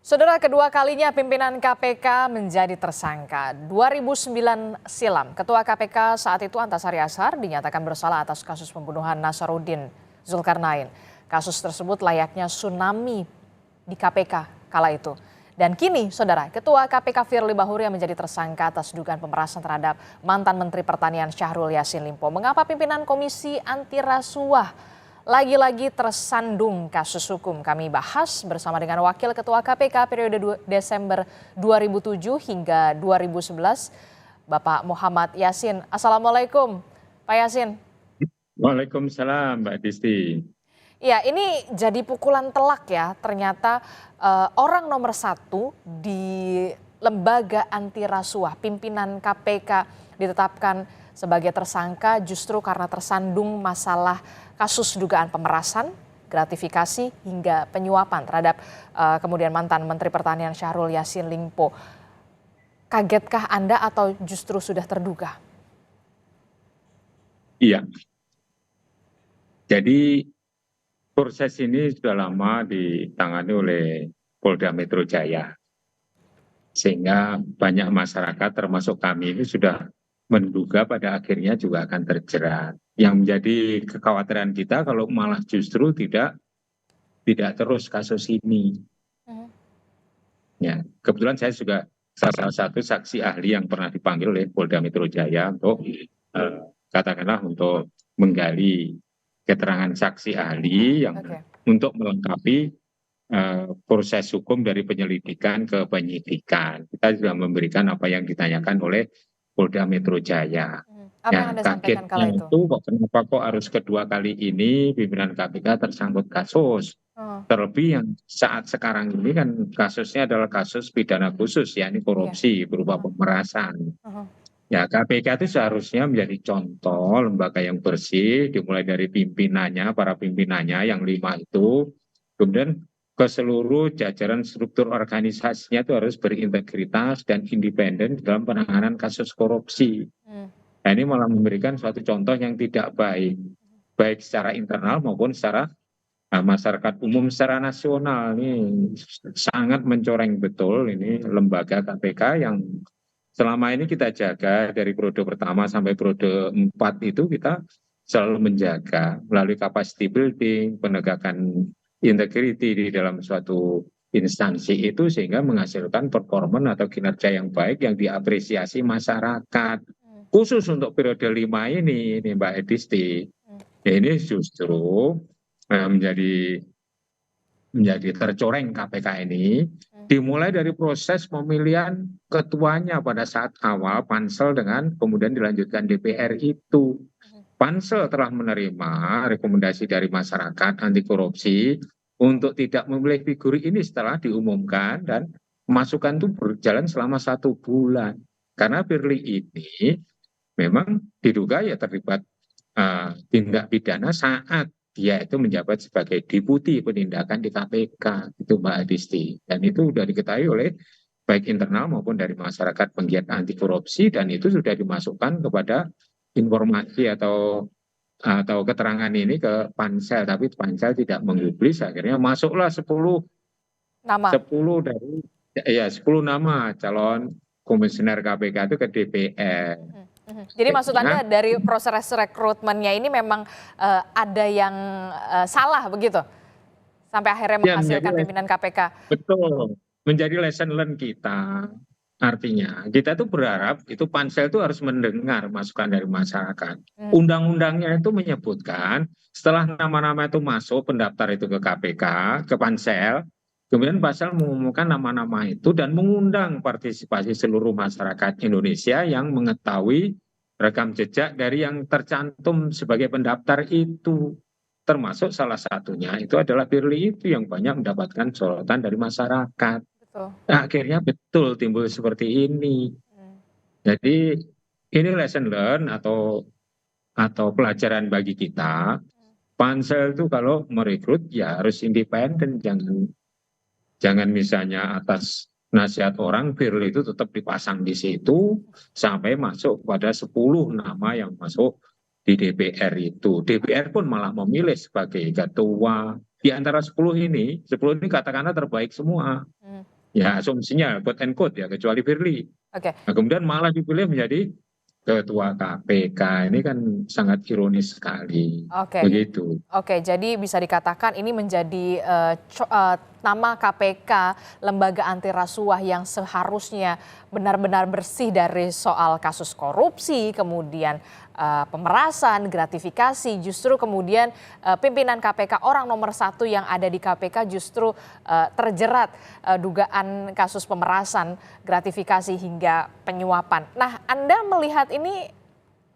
Saudara, kedua kalinya pimpinan KPK menjadi tersangka. 2009 silam, Ketua KPK saat itu Antasari Azhar dinyatakan bersalah atas kasus pembunuhan Nasaruddin Zulkarnain. Kasus tersebut layaknya tsunami di KPK kala itu. Dan kini, saudara, Ketua KPK Firly Bahuri menjadi tersangka atas dugaan pemerasan terhadap mantan Menteri Pertanian Syahrul Yassin Limpo. Mengapa pimpinan Komisi Anti Rasuah lagi-lagi tersandung kasus hukum? Kami bahas bersama dengan Wakil Ketua KPK periode Desember 2007 hingga 2011, Bapak Muhammad Yassin. Assalamualaikum, Pak Yassin. Waalaikumsalam, Mbak Disti. Ya, ini jadi pukulan telak ya. Ternyata orang nomor satu di lembaga anti rasuah, pimpinan KPK ditetapkan sebagai tersangka justru karena tersandung masalah kasus dugaan pemerasan, gratifikasi hingga penyuapan terhadap kemudian mantan Menteri Pertanian Syahrul Yassin Limpo. Kagetkah Anda atau justru sudah terduga? Iya, jadi proses ini sudah lama ditangani oleh Polda Metro Jaya. Sehingga banyak masyarakat termasuk kami ini sudah menduga pada akhirnya juga akan terjerat. Yang menjadi kekhawatiran kita kalau malah justru tidak terus kasus ini. Ya, kebetulan saya juga salah satu saksi ahli yang pernah dipanggil oleh Polda Metro Jaya untuk katakanlah untuk menggali keterangan saksi ahli yang untuk melengkapi proses hukum dari penyelidikan ke penyidikan. Kita juga memberikan apa yang ditanyakan oleh Polda Metro Jaya. Apa yang Anda sampaikan kala itu? Kenapa kok harus kedua kali ini pimpinan KPK tersangkut kasus? Terlebih yang saat sekarang ini kan kasusnya adalah kasus pidana khusus, yakni korupsi berupa pemerasan. Ya, KPK itu seharusnya menjadi contoh lembaga yang bersih, dimulai dari pimpinannya, para pimpinannya yang 5 itu, kemudian ke seluruh jajaran struktur organisasinya itu harus berintegritas dan independen dalam penanganan kasus korupsi. Nah, ini malah memberikan suatu contoh yang tidak baik, baik secara internal maupun secara masyarakat umum secara nasional. Ini sangat mencoreng betul ini lembaga KPK yang selama ini kita jaga dari periode pertama sampai periode 4 itu kita selalu menjaga melalui capacity building, penegakan integrity di dalam suatu instansi itu sehingga menghasilkan performa atau kinerja yang baik yang diapresiasi masyarakat. Khusus untuk periode 5 ini Mbak Edisti, ini justru menjadi tercoreng KPK ini dimulai dari proses pemilihan ketuanya pada saat awal pansel dengan kemudian dilanjutkan DPR itu. Pansel telah menerima rekomendasi dari masyarakat anti korupsi untuk tidak memilih figur ini setelah diumumkan dan masukan itu berjalan selama 1 bulan. Karena Firly ini memang diduga ya terlibat tindak pidana saat dia itu menjabat sebagai Deputi Penindakan di KPK, itu Mbak Adisti. Dan itu sudah diketahui oleh baik internal maupun dari masyarakat penggiat anti korupsi dan itu sudah dimasukkan kepada informasi atau keterangan ini ke pansel, tapi pansel tidak menggubris, akhirnya masuklah 10 nama. 10 nama calon komisioner KPK itu ke DPR. Jadi maksud Anda dari proses rekrutmennya ini memang ada yang salah begitu? Sampai akhirnya menghasilkan pimpinan KPK. Betul, menjadi lesson learn kita. Artinya kita tuh berharap itu pansel itu harus mendengar masukan dari masyarakat. Undang-undangnya itu menyebutkan setelah nama-nama itu masuk pendaftar itu ke KPK, ke pansel, kemudian pansel mengumumkan nama-nama itu dan mengundang partisipasi seluruh masyarakat Indonesia yang mengetahui rekam jejak dari yang tercantum sebagai pendaftar itu. Termasuk salah satunya itu adalah Firly itu yang banyak mendapatkan sorotan dari masyarakat. Nah, akhirnya betul timbul seperti ini. Jadi ini lesson learn atau pelajaran bagi kita. Pansel itu kalau merekrut ya harus independen, jangan misalnya atas nasihat orang Firly itu tetap dipasang di situ sampai masuk pada 10 nama yang masuk di DPR itu. DPR pun malah memilih sebagai ketua. Di antara 10 ini katakanlah terbaik semua. ya asumsinya quote and quote ya, kecuali Firly. Oke. Nah, kemudian malah dipilih menjadi ketua KPK. Ini kan sangat ironis sekali. Oke. Begitu. Oke, jadi bisa dikatakan ini menjadi nama KPK, lembaga anti rasuah yang seharusnya benar-benar bersih dari soal kasus korupsi, kemudian pemerasan, gratifikasi, justru kemudian pimpinan KPK orang nomor satu yang ada di KPK justru terjerat dugaan kasus pemerasan, gratifikasi hingga penyuapan. Nah, Anda melihat ini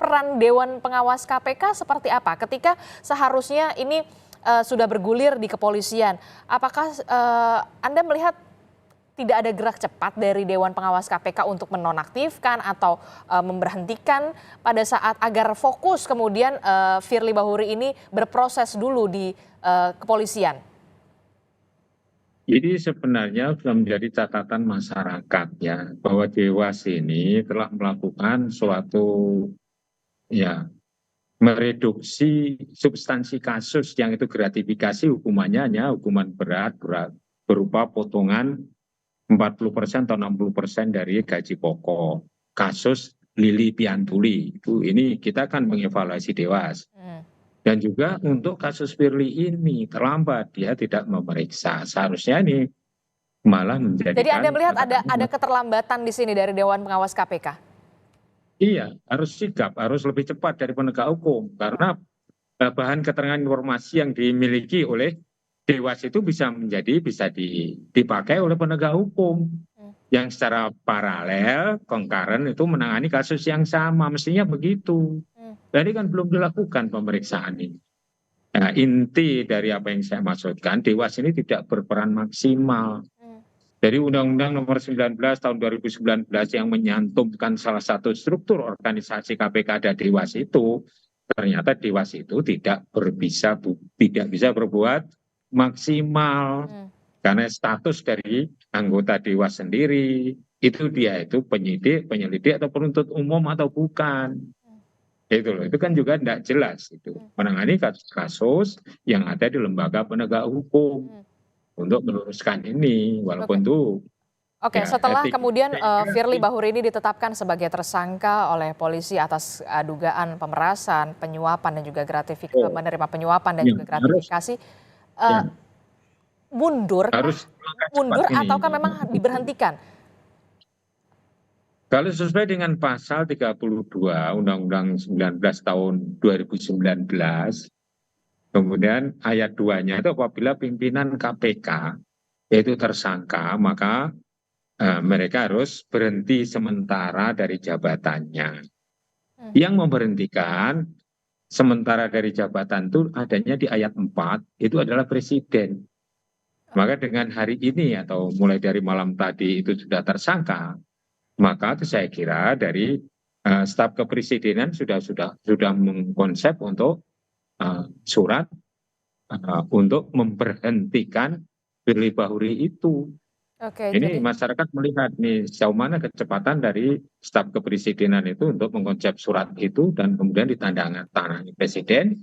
peran Dewan Pengawas KPK seperti apa ketika seharusnya ini sudah bergulir di kepolisian? Apakah Anda melihat tidak ada gerak cepat dari Dewan Pengawas KPK untuk menonaktifkan atau memberhentikan pada saat agar fokus kemudian Firly Bahuri ini berproses dulu di kepolisian? Jadi sebenarnya sudah menjadi catatan masyarakat ya, bahwa Dewas ini telah melakukan suatu ya mereduksi substansi kasus yang itu gratifikasi, hukumannya hanya hukuman berat berupa potongan 40% atau 60% dari gaji pokok. Kasus Lili Piantuli itu, ini kita akan mengevaluasi Dewas. Dan juga untuk kasus Firly ini terlambat, dia tidak memeriksa. Seharusnya ini malah menjadikan. Jadi Anda melihat ada keterlambatan di sini dari Dewan Pengawas KPK? Iya, harus sigap, harus lebih cepat dari penegak hukum. Karena bahan keterangan informasi yang dimiliki oleh Dewas itu bisa dipakai oleh penegak hukum yang secara paralel, concurrent itu menangani kasus yang sama. Mestinya begitu. Jadi kan belum dilakukan pemeriksaan ini. Nah, inti dari apa yang saya maksudkan, Dewas ini tidak berperan maksimal. Dari Undang-Undang Nomor 19 Tahun 2019 yang menyantumkan salah satu struktur organisasi KPK ada Dewas itu, ternyata Dewas itu tidak bisa berbuat maksimal karena status dari anggota Dewas sendiri itu dia itu penyidik, penyelidik atau penuntut umum atau bukan. Itu loh, itu kan juga tidak jelas itu menangani kasus-kasus yang ada di lembaga penegak hukum. Untuk meluruskan ini, walaupun itu. Oke, Ya, setelah etik. kemudian Firly Bahuri ini ditetapkan sebagai tersangka oleh polisi atas dugaan pemerasan, penyuapan dan juga menerima penyuapan dan juga gratifikasi, mundur ataukah memang diberhentikan? Kalau sesuai dengan pasal 32 Undang-Undang 19 tahun 2019, kemudian ayat 2-nya itu apabila pimpinan KPK yaitu tersangka, maka mereka harus berhenti sementara dari jabatannya. Yang memberhentikan sementara dari jabatan itu adanya di ayat 4, itu adalah presiden. Maka dengan hari ini atau mulai dari malam tadi itu sudah tersangka, maka itu saya kira dari staf kepresidenan sudah mengkonsep untuk surat untuk memberhentikan Firly Bahuri itu. Oke, Ini masyarakat melihat nih sejauh mana kecepatan dari staf kepresidenan itu untuk mengkonsep surat itu dan kemudian ditandatangani presiden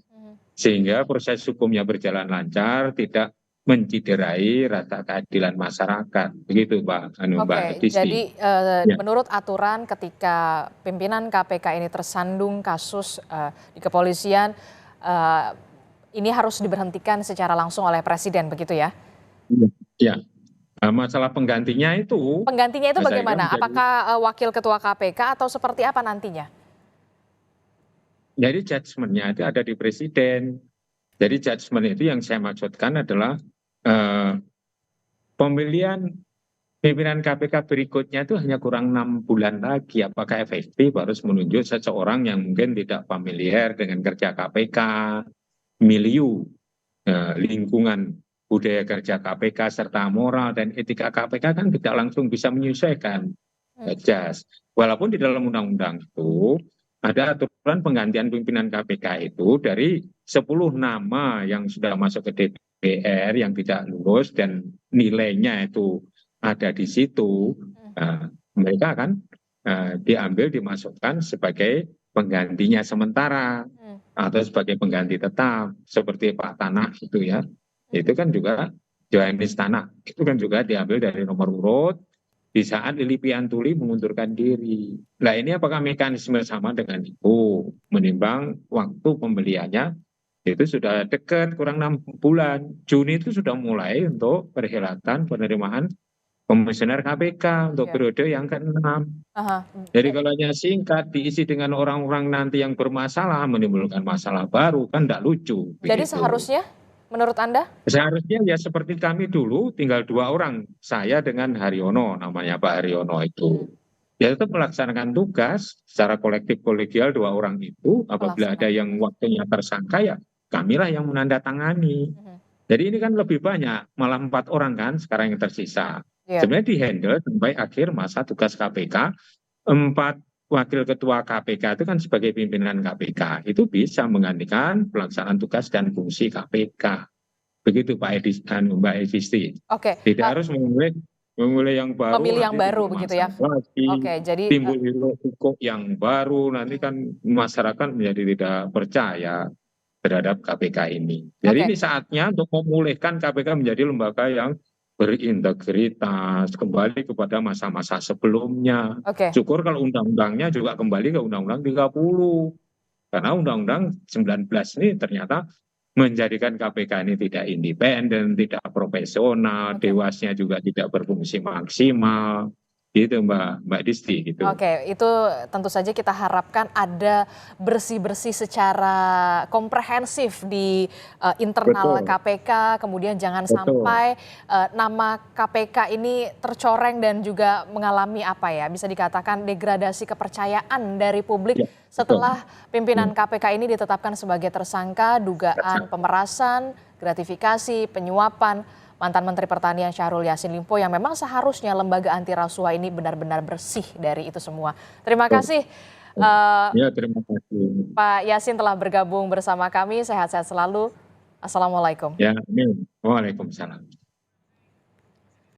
sehingga proses hukumnya berjalan lancar, tidak menciderai rasa keadilan masyarakat. Begitu Mbak Oke, jadi menurut aturan ketika pimpinan KPK ini tersandung kasus di kepolisian, ini harus diberhentikan secara langsung oleh presiden, begitu ya? Ya. Masalah penggantinya itu. Penggantinya itu bagaimana? Apakah wakil ketua KPK atau seperti apa nantinya? Jadi judgement-nya itu ada di presiden. Jadi judgement itu yang saya maksudkan adalah pemilihan pimpinan KPK berikutnya itu hanya kurang 6 bulan lagi. Apakah efektif harus menunjuk seseorang yang mungkin tidak familiar dengan kerja KPK, milieu, lingkungan budaya kerja KPK serta moral dan etika KPK kan tidak langsung bisa menyesuaikan. Walaupun di dalam undang-undang itu ada aturan penggantian pimpinan KPK itu dari 10 nama yang sudah masuk ke DPR yang tidak lulus dan nilainya itu ada di situ, mereka akan diambil dimasukkan sebagai penggantinya sementara atau sebagai pengganti tetap seperti Pak Tanah gitu ya. Itu kan juga Johannes Tanak. Itu kan juga diambil dari nomor urut di saat Lili Piantuli mengundurkan diri. Nah ini apakah mekanisme sama dengan itu? Menimbang waktu pembeliannya itu sudah dekat, kurang 6 bulan. Juni itu sudah mulai untuk perhelatan penerimaan komisioner KPK untuk Ya. periode yang ke-6. Aha. Jadi kalau hanya singkat diisi dengan orang-orang nanti yang bermasalah, menimbulkan masalah baru, kan tidak lucu. Jadi Begitu. seharusnya menurut Anda? Seharusnya ya seperti kami dulu, tinggal 2 orang, saya dengan Haryono, namanya Pak Haryono itu. Ya tetap melaksanakan tugas secara kolektif kolegial 2 orang itu, apabila ada Melaksanakan yang tugas. waktunya tersangka ya kamilah yang menandatangani. Mhm. Jadi ini kan lebih banyak, malah 4 orang kan sekarang yang tersisa. Iya. Sebenarnya dihandle sampai akhir masa tugas KPK, 4 wakil ketua KPK itu kan sebagai pimpinan KPK, itu bisa menggantikan pelaksanaan tugas dan fungsi KPK. Begitu Pak Edis dan Mbak Edisti. Oke, Tidak harus memulai yang baru, memilih yang nanti baru timbul begitu ya? masalah lagi, Oke, jadi timbul hiruk pikuk yang baru, nanti kan masyarakat menjadi tidak percaya terhadap KPK ini. Jadi oke, ini saatnya untuk memulihkan KPK menjadi lembaga yang berintegritas, kembali kepada masa-masa sebelumnya. oke, Syukur kalau undang-undangnya juga kembali ke Undang-Undang 30. Karena Undang-Undang 19 ini ternyata menjadikan KPK ini tidak independen, tidak profesional, oke. dewasnya juga tidak berfungsi maksimal. Gitu Mbak Disti gitu. Oke, itu tentu saja kita harapkan ada bersih-bersih secara komprehensif di internal Betul, KPK, kemudian jangan betul. sampai nama KPK ini tercoreng dan juga mengalami apa ya, bisa dikatakan degradasi kepercayaan dari publik Ya, betul. setelah pimpinan KPK ini ditetapkan sebagai tersangka dugaan pemerasan, gratifikasi, penyuapan mantan Menteri Pertanian Syahrul Yassin Limpo yang memang seharusnya lembaga anti rasuah ini benar-benar bersih dari itu semua. Terima kasih Ya, terima kasih. Pak Yassin telah bergabung bersama kami. Sehat-sehat selalu. Assalamualaikum. Ya, amin. Waalaikumsalam.